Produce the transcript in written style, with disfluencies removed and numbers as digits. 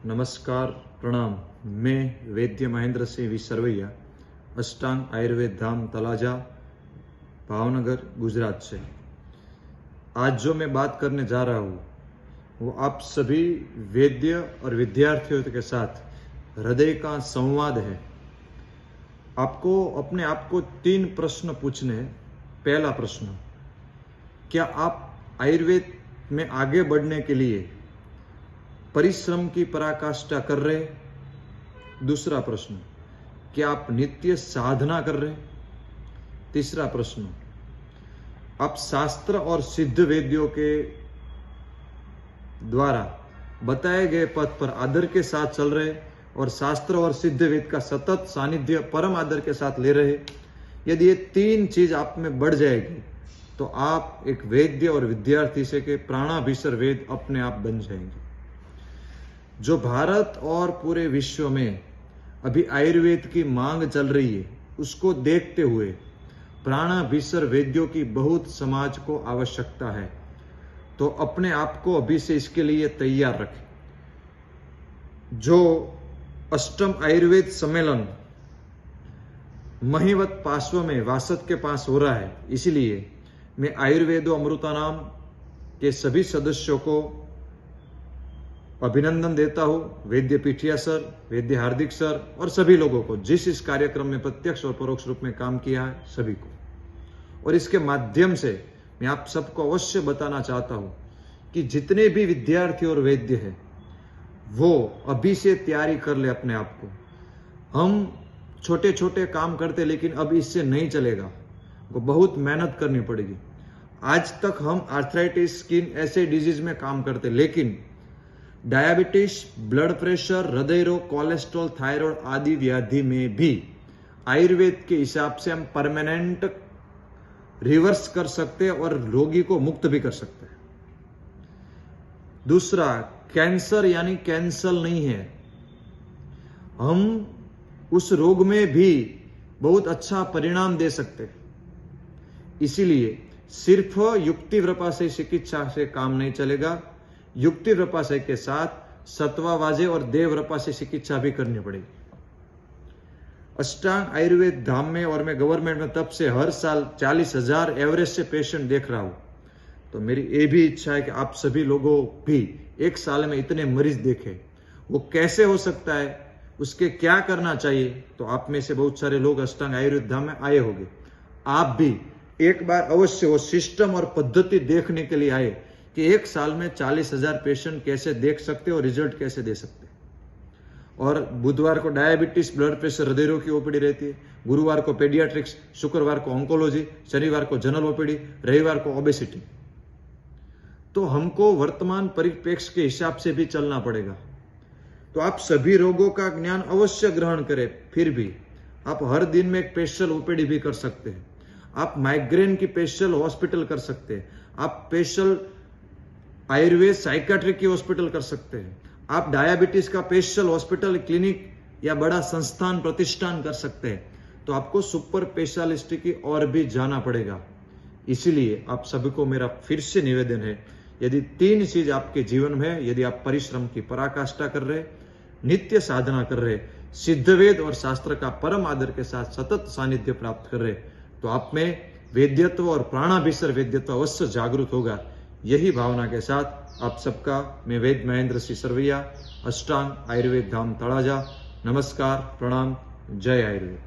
नमस्कार, प्रणाम। मैं वैद्य महेंद्र सिंह वी सरवैया, अष्टांग आयुर्वेद धाम तलाजा, भावनगर, गुजरात से। आज जो मैं बात करने जा रहा हूँ वो आप सभी वैद्य और विद्यार्थियों के साथ हृदय का संवाद है। आपको अपने आप को 3 प्रश्न पूछने हैं। पहला प्रश्न, क्या आप आयुर्वेद में आगे बढ़ने के लिए परिश्रम की पराकाष्ठा कर रहे? दूसरा प्रश्न, क्या आप नित्य साधना कर रहे? तीसरा प्रश्न, आप शास्त्र और सिद्ध वेद्यों के द्वारा बताए गए पथ पर आदर के साथ चल रहे और शास्त्र और सिद्ध वेद का सतत सानिध्य परम आदर के साथ ले रहे? यदि ये 3 चीज आप में बढ़ जाएगी तो आप एक वैद्य और विद्यार्थी से के प्राणाभिसर वेद अपने आप बन जाएंगे। जो भारत और पूरे विश्व में अभी आयुर्वेद की मांग चल रही है, उसको देखते हुए प्राणाभिसर वेद्यों की बहुत समाज को आवश्यकता है। तो अपने आप को अभी से इसके लिए तैयार रखें। जो अष्टम आयुर्वेद सम्मेलन महिवत पार्श्व में वासद के पास हो रहा है, इसलिए मैं आयुर्वेदो अमृतानाम के सभी सदस्यों को अभिनंदन देता हूं। वैद्य पीठिया सर, वैद्य हार्दिक सर और सभी लोगों को, जिस इस कार्यक्रम में प्रत्यक्ष और परोक्ष रूप में काम किया है, सभी को। और इसके माध्यम से मैं आप सबको अवश्य बताना चाहता हूं कि जितने भी विद्यार्थी और वैद्य हैं वो अभी से तैयारी कर ले अपने आप को। हम छोटे छोटे काम करते, लेकिन अब इससे नहीं चलेगा, वो बहुत मेहनत करनी पड़ेगी। आज तक हम आर्थराइटिस, स्किन ऐसे डिजीज में काम करते, लेकिन डायबिटीज, ब्लड प्रेशर, हृदय रोग, कोलेस्ट्रॉल, थायराइड आदि व्याधि में भी आयुर्वेद के हिसाब से हम परमानेंट रिवर्स कर सकते हैं और रोगी को मुक्त भी कर सकते हैं। दूसरा, कैंसर यानी कैंसर नहीं है। हम उस रोग में भी बहुत अच्छा परिणाम दे सकते हैं। इसीलिए सिर्फ युक्ति व्यापार चिकित्सा से काम नहीं चलेगा, युक्ति व्यापार के साथ सत्वावाजे और देव व्यापार चिकित्सा भी करनी पड़ेगी। अष्टांग आयुर्वेद धाम में और मैं गवर्नमेंट में तब से हर साल 40,000 एवरेज से पेशेंट देख रहा हूं। तो मेरी ये भी इच्छा है कि आप सभी लोगों भी एक साल में इतने मरीज देखें। वो कैसे हो सकता है, उसके क्या करना चाहिए? तो आप में से बहुत सारे लोग अष्टांग आयुर्वेद धाम में आए होंगे। आप भी एक बार अवश्य वो सिस्टम और पद्धति देखने के लिए आए कि एक साल में 40,000 पेशेंट कैसे देख सकते और रिजल्ट कैसे दे सकते। और बुधवार को डायबिटीज, ब्लड प्रेशर, हृदय रोग की ओपीडी रहती है, गुरुवार को पेडियाट्रिक्स, शुक्रवार को ऑन्कोलॉजी, शनिवार को जनरल ओपीडी, रविवार को ओबेसिटी। तो हमको वर्तमान परिप्रेक्ष्य के हिसाब से भी चलना पड़ेगा। तो आप सभी रोगों का ज्ञान अवश्य ग्रहण करें। फिर भी आप हर दिन में एक स्पेशल ओपीडी भी कर सकते हैं। आप माइग्रेन की स्पेशल हॉस्पिटल कर सकते हैं। आप स्पेशल आयुर्वेद साइकाट्रिक की हॉस्पिटल कर सकते हैं। आप डायबिटीज का स्पेशल हॉस्पिटल, क्लिनिक या बड़ा संस्थान, प्रतिष्ठान कर सकते हैं। तो आपको सुपर स्पेशलिस्ट की और भी जाना पड़ेगा। इसीलिए आप सभी को मेरा फिर से निवेदन है, यदि 3 चीज आपके जीवन में है, यदि आप परिश्रम की पराकाष्ठा कर रहे, नित्य साधना कर रहे, सिद्ध वेद और शास्त्र का परम आदर के साथ सतत सानिध्य प्राप्त कर रहे, तो आप में वेद्यत्व और प्राणाभिसर वेद्यत्व अवश्य जागृत होगा। यही भावना के साथ आप सबका मैं वैद्य महेंद्र सिंह सरवैया, अष्टांग आयुर्वेद धाम तलाजा, नमस्कार, प्रणाम, जय आयुर्वेद।